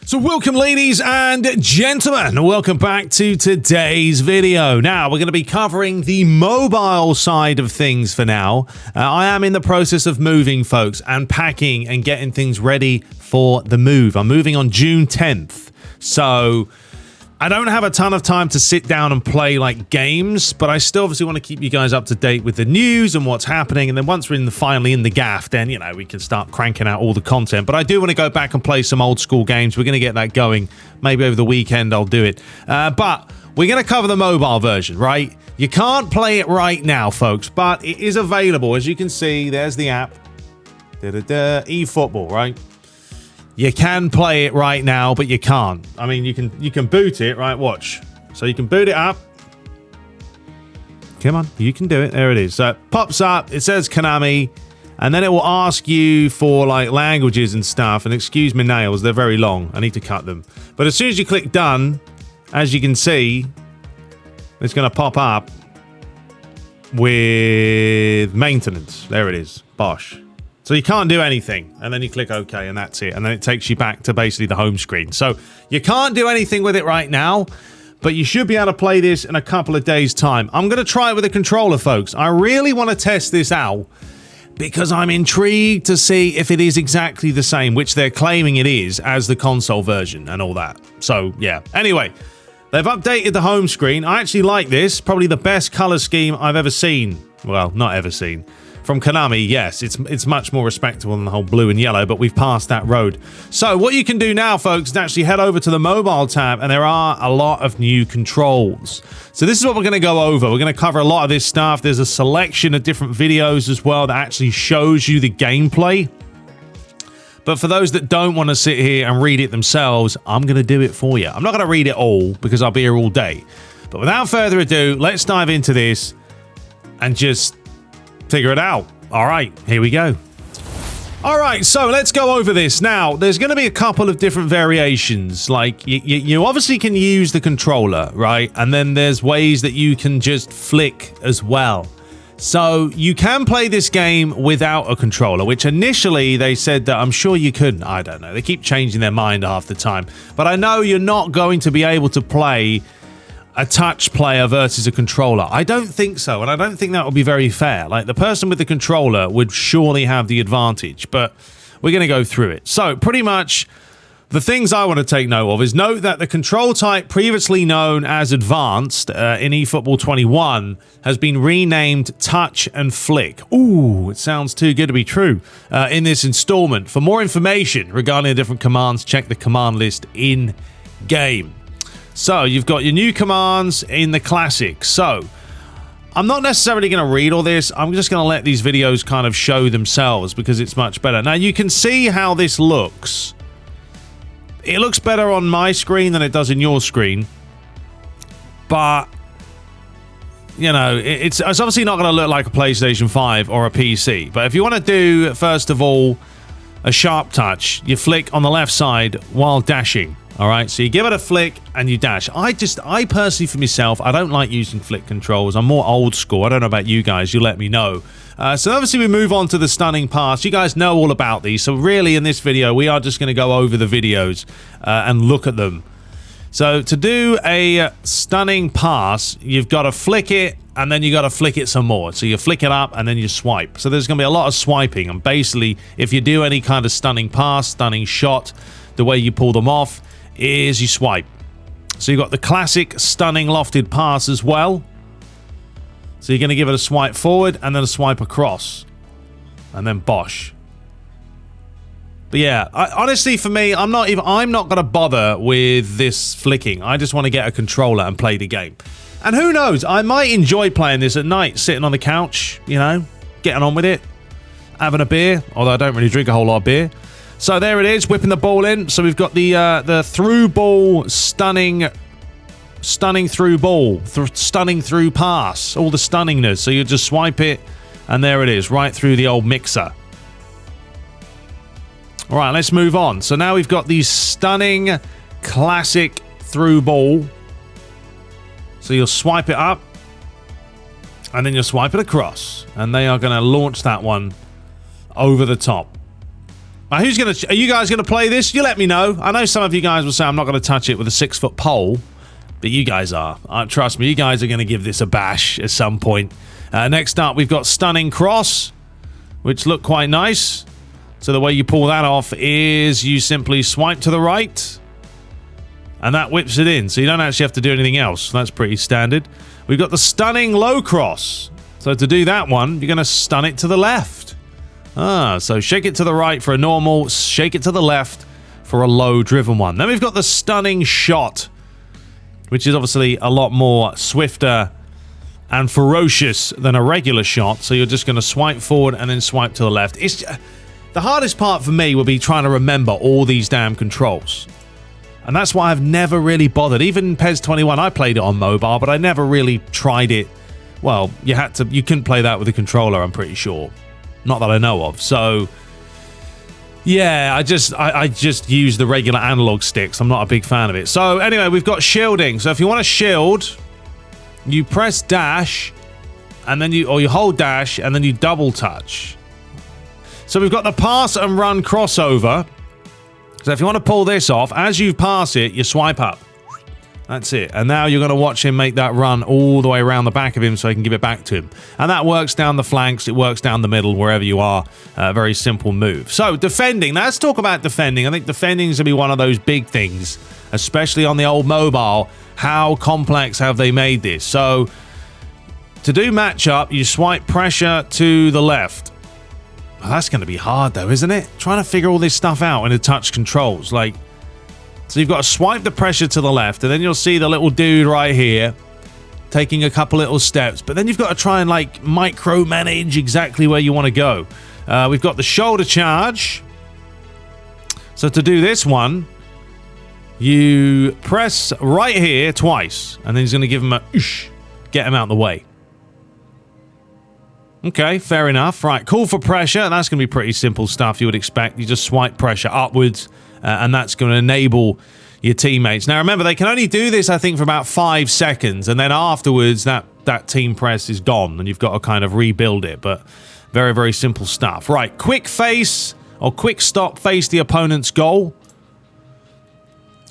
So welcome, ladies and gentlemen, welcome back to today's video. Now, we're going to be covering the mobile side of things for now. I am in the process of moving, folks, and packing and getting things ready for the move. I'm moving on June 10th, so I don't have a ton of time to sit down and play like games, but I still obviously want to keep you guys up to date with the news and what's happening. And then once we're finally in the gaff, then, you know, we can start cranking out all the content. But I do want to go back and play some old school games. We're going to get that going. Maybe over the weekend I'll do it. But we're going to cover the mobile version, right? You can't play it right now, folks, but it is available. As you can see, there's the app. Efootball, right? You can play it right now, but you can't. I mean, you can boot it, right? Watch. So you can boot it up. Come on, you can do it. There it is. So it pops up. It says Konami, and then it will ask you for like languages and stuff. And excuse my nails, they're very long. I need to cut them. But as soon as you click done, as you can see, it's going to pop up with maintenance. There it is. Bosh. So you can't do anything, and then you click OK, and that's it. And then it takes you back to basically the home screen. So you can't do anything with it right now, but you should be able to play this in a couple of days' time. I'm going to try it with a controller, folks. I really want to test this out because I'm intrigued to see if it is exactly the same, which they're claiming it is, as the console version and all that. So, yeah. Anyway, they've updated the home screen. I actually like this. Probably the best color scheme I've ever seen. Well, not ever seen. From Konami, yes, it's much more respectable than the whole blue and yellow, but we've passed that road. So what you can do now, folks, is actually head over to the mobile tab, and there are a lot of new controls. So this is what we're going to go over. We're going to cover a lot of this stuff. There's a selection of different videos as well that actually shows you the gameplay. But for those that don't want to sit here and read it themselves, I'm going to do it for you. I'm not going to read it all because I'll be here all day. But without further ado, let's dive into this and just figure it out. All right, here we go. All right, so let's go over this. Now, there's going to be a couple of different variations. Like, you obviously can use the controller, right? And then there's ways that you can just flick as well. So you can play this game without a controller, which initially they said that I'm sure you couldn't. I don't know. They keep changing their mind half the time. But I know you're not going to be able to play a touch player versus a controller. I don't think so, and I don't think that would be very fair. Like, the person with the controller would surely have the advantage, but we're going to go through it. So, pretty much, the things I want to take note of is note that the control type previously known as Advanced in eFootball 21 has been renamed Touch and Flick. Ooh, it sounds too good to be true in this installment. For more information regarding the different commands, check the command list in-game. So, you've got your new commands in the classic. So, I'm not necessarily going to read all this. I'm just going to let these videos kind of show themselves because it's much better. Now, you can see how this looks. It looks better on my screen than it does in your screen. But, you know, it's obviously not going to look like a PlayStation 5 or a PC. But if you want to do, first of all, a sharp touch, you flick on the left side while dashing. All right, so you give it a flick and you dash. I personally, for myself, I don't like using flick controls. I'm more old school. I don't know about you guys. You let me know. So obviously we move on to the stunning pass. You guys know all about these. So really in this video, we are just going to go over the videos and look at them. So to do a stunning pass, you've got to flick it and then you got to flick it some more. So you flick it up and then you swipe. So there's going to be a lot of swiping. And basically, if you do any kind of stunning pass, stunning shot, the way you pull them off is you swipe. So you've got the classic stunning lofted pass as well. So you're going to give it a swipe forward and then a swipe across. And then bosh. But yeah, honestly for me, I'm not going to bother with this flicking. I just want to get a controller and play the game. And who knows, I might enjoy playing this at night, sitting on the couch, you know, getting on with it, having a beer, although I don't really drink a whole lot of beer. So there it is, whipping the ball in. So we've got the through ball, stunning through ball, stunning through pass, all the stunningness. So you just swipe it, and there it is, right through the old mixer. All right, let's move on. So now we've got the stunning classic through ball. So you'll swipe it up, and then you'll swipe it across, and they are going to launch that one over the top. Are you guys gonna play this? You let me know. I know some of you guys will say I'm not gonna touch it with a 6-foot pole, but you guys are. Trust me, you guys are gonna give this a bash at some point. Next up, we've got Stunning Cross, which look quite nice. So the way you pull that off is you simply swipe to the right, and that whips it in. So you don't actually have to do anything else. That's pretty standard. We've got the Stunning Low Cross. So to do that one, you're gonna stun it to the left. So shake it to the right for a normal, shake it to the left for a low driven one. Then we've got the Stunning Shot, which is obviously a lot more swifter and ferocious than a regular shot. So you're just going to swipe forward and then swipe to the left. The hardest part for me would be trying to remember all these damn controls. And that's why I've never really bothered. Even PES 21, I played it on mobile, but I never really tried it. Well, you couldn't play that with a controller, I'm pretty sure. Not that I know of. So yeah, I just use the regular analog sticks. I'm not a big fan of it. So anyway, we've got shielding. So if you want to shield, you press dash, and then you hold dash, and then you double touch. So we've got the pass and run crossover. So if you want to pull this off, as you pass it, you swipe up. That's it. And now you're going to watch him make that run all the way around the back of him so he can give it back to him. And that works down the flanks. It works down the middle, wherever you are. Very simple move. So defending. Now let's talk about defending. I think defending is going to be one of those big things, especially on the old mobile. How complex have they made this? So to do matchup, you swipe pressure to the left. Oh, that's going to be hard though, isn't it? Trying to figure all this stuff out in the touch controls. So you've got to swipe the pressure to the left, and then you'll see the little dude right here taking a couple little steps. But then you've got to try and micromanage exactly where you want to go. We've got the shoulder charge. So to do this one, you press right here twice, and then he's going to give him a oosh, get him out of the way. Okay, fair enough. Right, call for pressure. That's going to be pretty simple stuff you would expect. You just swipe pressure upwards, and that's going to enable your teammates. Now, remember, they can only do this, I think, for about 5 seconds, and then afterwards, that team press is gone, and you've got to kind of rebuild it, but very, very simple stuff. Right, quick face, or quick stop, face the opponent's goal.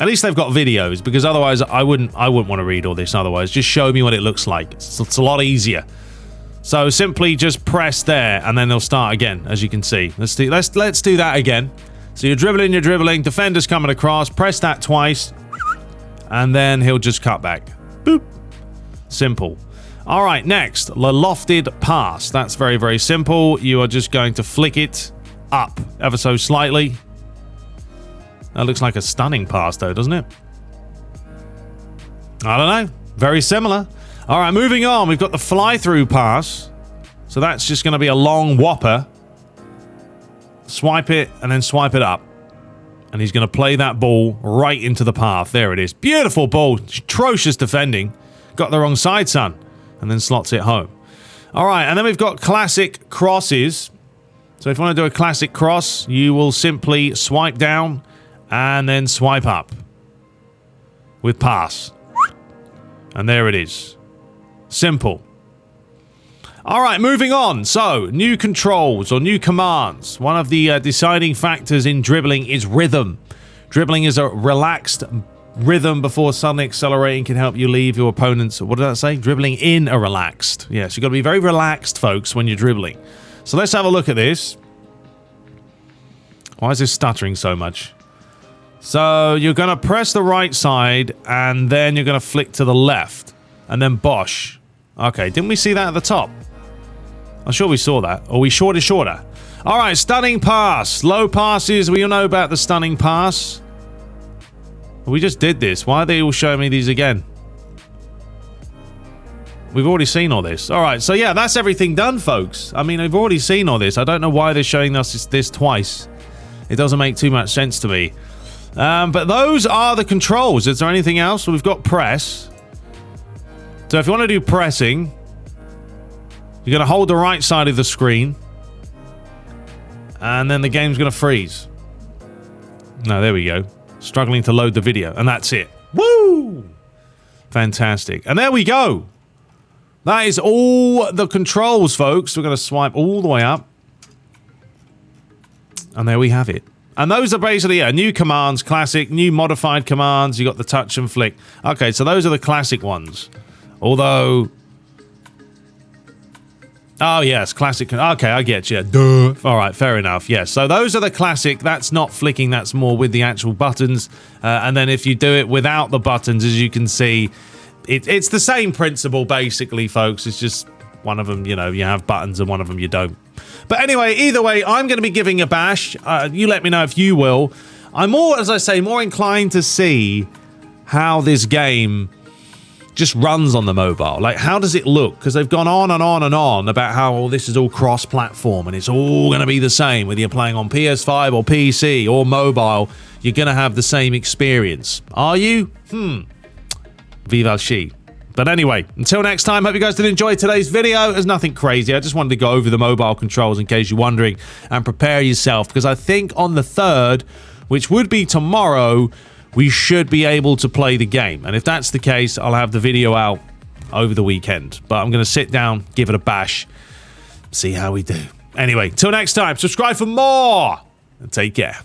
At least they've got videos, because otherwise, I wouldn't want to read all this otherwise. Just show me what it looks like. It's a lot easier. So simply just press there, and then they'll start again, as you can see. Let's do that again. So you're dribbling, defender's coming across, press that twice, and then he'll just cut back. Boop. Simple. All right, next, the lofted pass. That's very, very simple. You are just going to flick it up ever so slightly. That looks like a stunning pass, though, doesn't it? I don't know. Very similar. All right, moving on. We've got the fly-through pass. So that's just going to be a long whopper. Swipe it and then swipe it up. And he's going to play that ball right into the path. There it is. Beautiful ball. Atrocious defending. Got the wrong side, son. And then slots it home. All right, and then we've got classic crosses. So if you want to do a classic cross, you will simply swipe down and then swipe up with pass. And there it is. Simple. All right, moving on. So, new controls or new commands. One of the deciding factors in dribbling is rhythm. Dribbling is a relaxed rhythm before suddenly accelerating can help you leave your opponent's... What did I say? Dribbling in a relaxed. Yes, you've got to be very relaxed, folks, when you're dribbling. So let's have a look at this. Why is this stuttering so much? So, you're going to press the right side, and then you're going to flick to the left. And then bosh. Okay, didn't we see that at the top? I'm sure we saw that. Or we shorter. All right, stunning pass. Low passes. We all know about the stunning pass. We just did this. Why are they all showing me these again? We've already seen all this. All right, so yeah, that's everything done, folks. I mean, we've already seen all this. I don't know why they're showing us this twice. It doesn't make too much sense to me. But those are the controls. Is there anything else? Well, we've got press. So if you want to do pressing, you're going to hold the right side of the screen, and then the game's going to freeze. No, there we go. Struggling to load the video, and that's it. Woo! Fantastic. And there we go. That is all the controls, folks. We're going to swipe all the way up. And there we have it. And those are basically new commands, classic, new modified commands. You got the touch and flick. Okay, so those are the classic ones. Although... Oh, yes, classic. Okay, I get you. Duh. All right, fair enough. Yes, so those are the classic. That's not flicking. That's more with the actual buttons. And then if you do it without the buttons, as you can see, it's the same principle, basically, folks. It's just one of them, you know, you have buttons and one of them you don't. But anyway, either way, I'm going to be giving a bash. You let me know if you will. I'm more, as I say, more inclined to see how this game just runs on the mobile. Like, how does it look? Because they've gone on and on and on about how this is all cross-platform and it's all going to be the same. Whether you're playing on PS5 or PC or mobile, you're going to have the same experience. Are you? Viva She. But anyway, until next time, hope you guys did enjoy today's video. There's nothing crazy. I just wanted to go over the mobile controls in case you're wondering and prepare yourself. Because I think on the 3rd, which would be tomorrow, we should be able to play the game. And if that's the case, I'll have the video out over the weekend. But I'm going to sit down, give it a bash, see how we do. Anyway, till next time, subscribe for more, and take care.